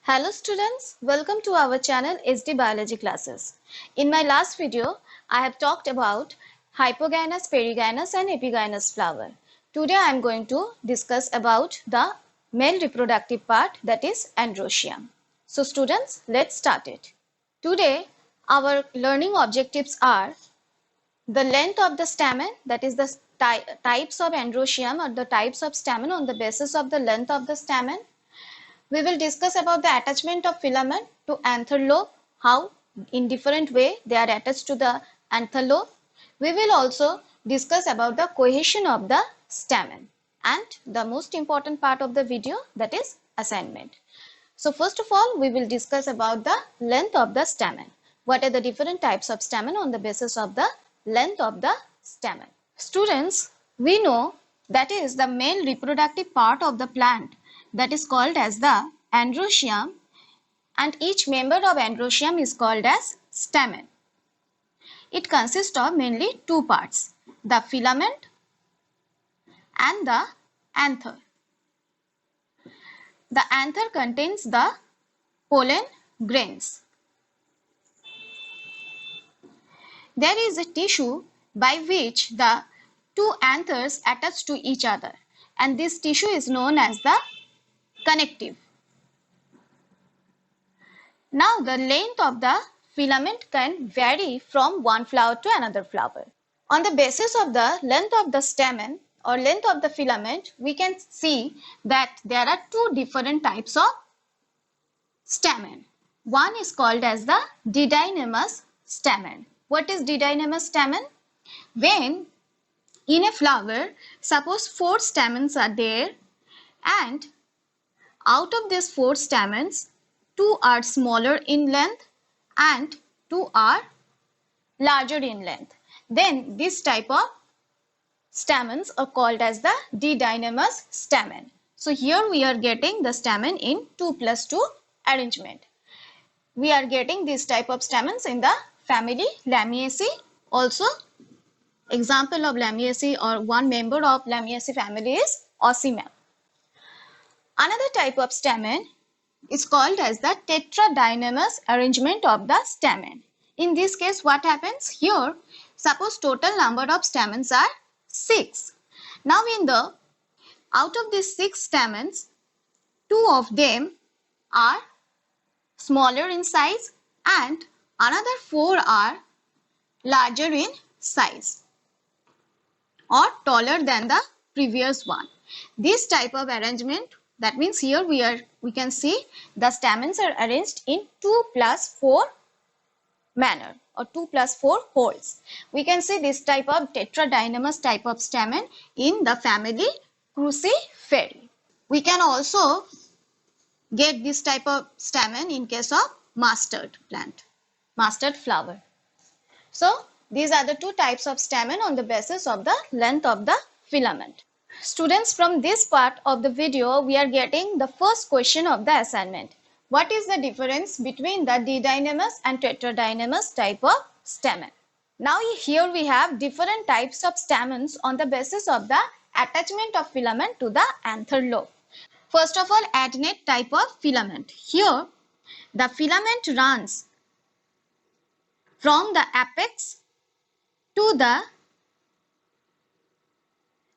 Hello students, welcome to our channel SD Biology Classes. In my last video, I have talked about hypogynous, perigynous and epigynous flower. Today I am going to discuss about the male reproductive part, that is androecium. So students, let's start it. Today our learning objectives are the length of the stamen, that is the types of androecium or the types of stamen on the basis of the length of the stamen. We will discuss about the attachment of filament to anther lobe, how in different way they are attached to the anther lobe. We will also discuss about the cohesion of the stamen and the most important part of the video, that is assignment. So first of all, we will discuss about the length of the stamen. What are the different types of stamen on the basis of the length of the stamen? Students, we know that is the male reproductive part of the plant, that is called as the androecium, and each member of androecium is called as stamen. It consists of mainly two parts, the filament and the anther. The anther contains the pollen grains. There is a tissue by which the two anthers attach to each other, and this tissue is known as the connective. Now the length of the filament can vary from one flower to another flower. On the basis of the length of the stamen or length of the filament, we can see that there are two different types of stamen. One is called as the didynamous stamen. What is didynamous stamen? When in a flower, suppose 4 stamens are there, and out of these 4 stamens, 2 are smaller in length and 2 are larger in length. Then this type of stamens are called as the didynamous stamen. So here we are getting the stamen in 2+2 arrangement. We are getting this type of stamens in the family Lamiaceae. Also, example of Lamiaceae or one member of Lamiaceae family is Ocimum. Another type of stamen is called as the tetradynamous arrangement of the stamen. In this case, what happens here? Suppose total number of stamens are 6. Now out of these 6 stamens, 2 of them are smaller in size and another 4 are larger in size or taller than the previous one. This type of arrangement, that means here we can see the stamens are arranged in 2+4 manner or 2+4 holes. We can see this type of tetradynamous type of stamen in the family Cruciferae. We can also get this type of stamen in case of mustard plant, mustard flower. So these are the two types of stamen on the basis of the length of the filament. Students, from this part of the video, we are getting the first question of the assignment. What is the difference between the didynamous and tetradynamous type of stamen? Now here we have different types of stamens on the basis of the attachment of filament to the anther lobe. First of all, adnate type of filament. Here the filament runs from the apex to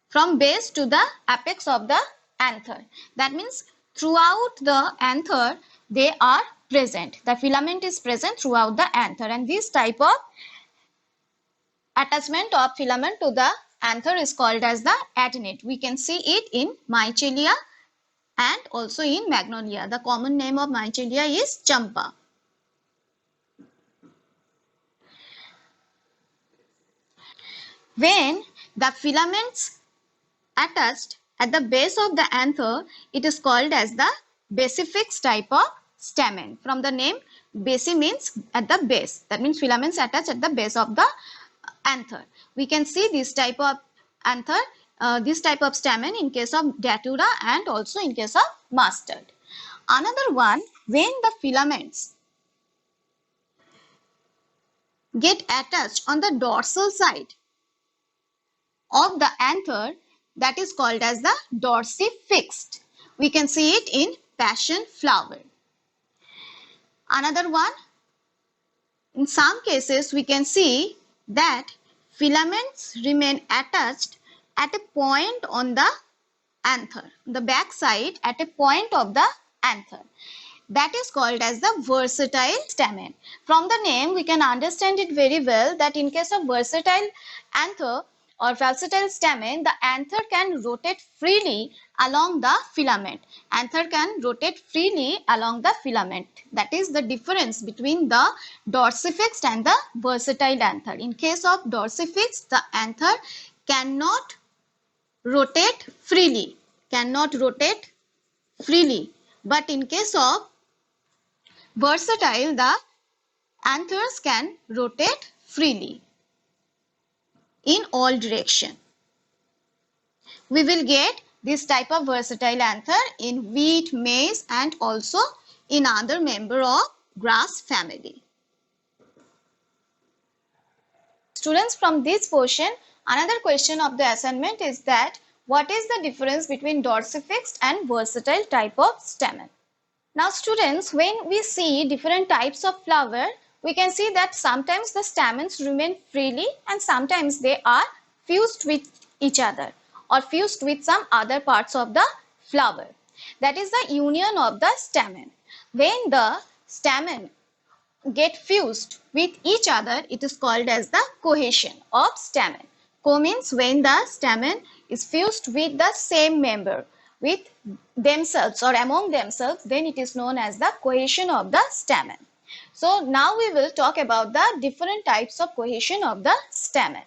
from base to the apex of the anther. That means throughout the anther they are present. The filament is present throughout the anther, and this type of attachment of filament to the anther is called as the adnate. We can see it in Michelia and also in Magnolia. The common name of Michelia is champa. When the filaments attached at the base of the anther, it is called as the basifix type of stamen. From the name, basi means at the base. That means filaments attached at the base of the anther. We can see this type of anther, this type of stamen in case of datura and also in case of mustard. Another one, when the filaments get attached on the dorsal side of the anther, that is called as the dorsifixed. We can see it in passion flower. Another one, in some cases we can see that filaments remain attached at a point on the anther, the back side at a point of the anther. That is called as the versatile stamen. From the name we can understand it very well that in case of versatile anther or versatile stamen, the anther can rotate freely along the filament. Anther can rotate freely along the filament. That is the difference between the dorsifixed and the versatile anther. In case of dorsifixed, the anther cannot rotate freely, but in case of versatile, the anthers can rotate freely in all direction. We will get this type of versatile anther in wheat, maize and also in other member of grass family. Students, from this portion, another question of the assignment is that what is the difference between dorsifixed and versatile type of stamen? Now students, when we see different types of flower, we can see that sometimes the stamens remain freely and sometimes they are fused with each other or fused with some other parts of the flower. That is the union of the stamen. When the stamen get fused with each other, it is called as the cohesion of stamen. Co means when the stamen is fused with the same member, with themselves or among themselves, then it is known as the cohesion of the stamen. So now we will talk about the different types of cohesion of the stamen.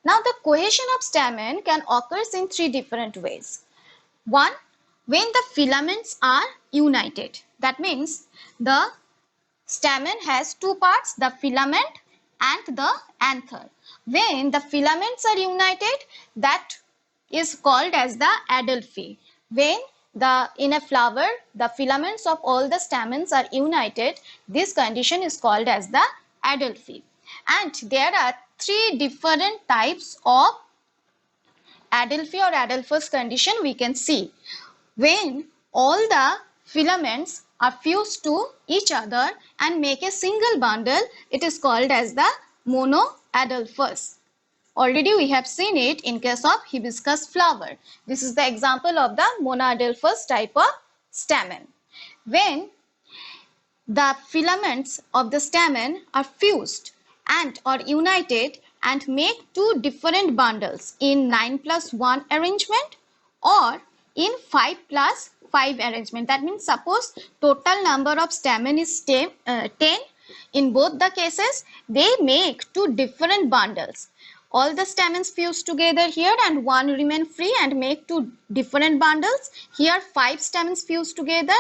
Now the cohesion of stamen can occur in three different ways. One, when the filaments are united. That means the stamen has two parts, the filament and the anther. When the filaments are united, that is called as the adelphi. When in a flower, the filaments of all the stamens are united, this condition is called as the adelphi. And there are three different types of adelphi or adelphous condition we can see. When all the filaments are fused to each other and make a single bundle, it is called as the monoadelphous. Already we have seen it in case of hibiscus flower. This is the example of the monoadelphous type of stamen. When the filaments of the stamen are fused and or united and make two different bundles in 9+1 arrangement or in 5+5 arrangement. That means suppose total number of stamen is 10. In both the cases, they make two different bundles. All the stamens fuse together here and one remain free and make two different bundles. Here 5 stamens fuse together.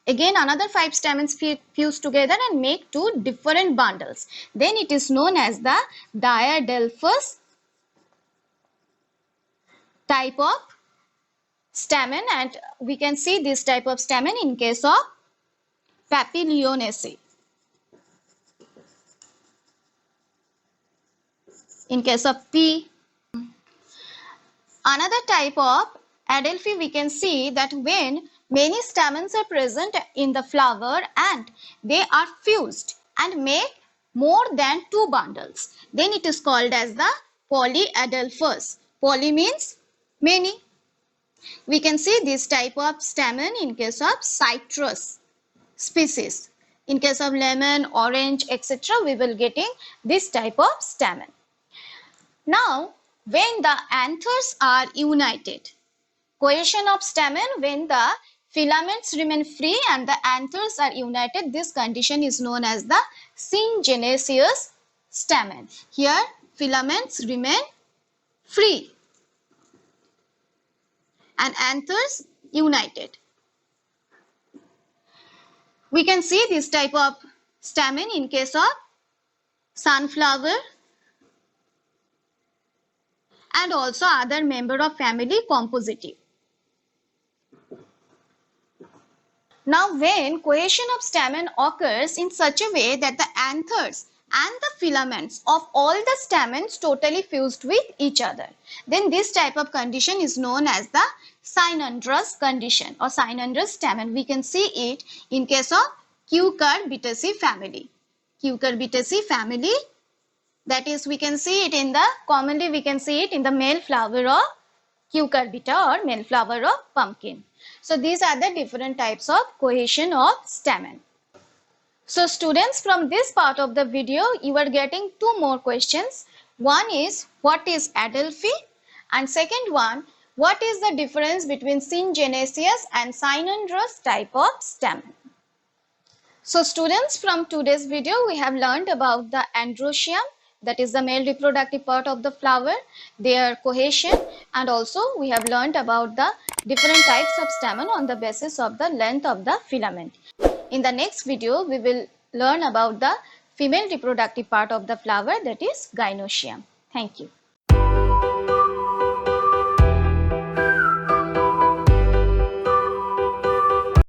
Again another 5 stamens fuse together and make two different bundles. Then it is known as the diadelphous type of stamen, and we can see this type of stamen in case of Papilionaceae. In case of P. Another type of adelphi we can see that when many stamens are present in the flower and they are fused and make more than two bundles, then it is called as the polyadelphous. Poly means many. We can see this type of stamen in case of citrus species. In case of lemon, orange, etc., we will getting this type of stamen. Now, when the anthers are united, cohesion of stamen, when the filaments remain free and the anthers are united, this condition is known as the syngenaceous stamen. Here, filaments remain free and anthers united. We can see this type of stamen in case of sunflower and also other member of family Compositae. Now, when cohesion of stamen occurs in such a way that the anthers and the filaments of all the stamens totally fused with each other, then this type of condition is known as the synandrous condition or synandrous stamen. We can see it in case of Cucurbitaceae family. Cucurbitaceae family, that is, we can see it in the, commonly we can see it in the male flower of cucurbita or male flower of pumpkin. So these are the different types of cohesion of stamen. So students, from this part of the video, you are getting two more questions. One is, what is Adelphi? And second one, what is the difference between syngenesious and synandrous type of stamen? So students, from today's video, we have learned about the androecium, that is the male reproductive part of the flower, their cohesion, and also we have learned about the different types of stamen on the basis of the length of the filament. In the next video, we will learn about the female reproductive part of the flower, that is gynoecium. Thank you.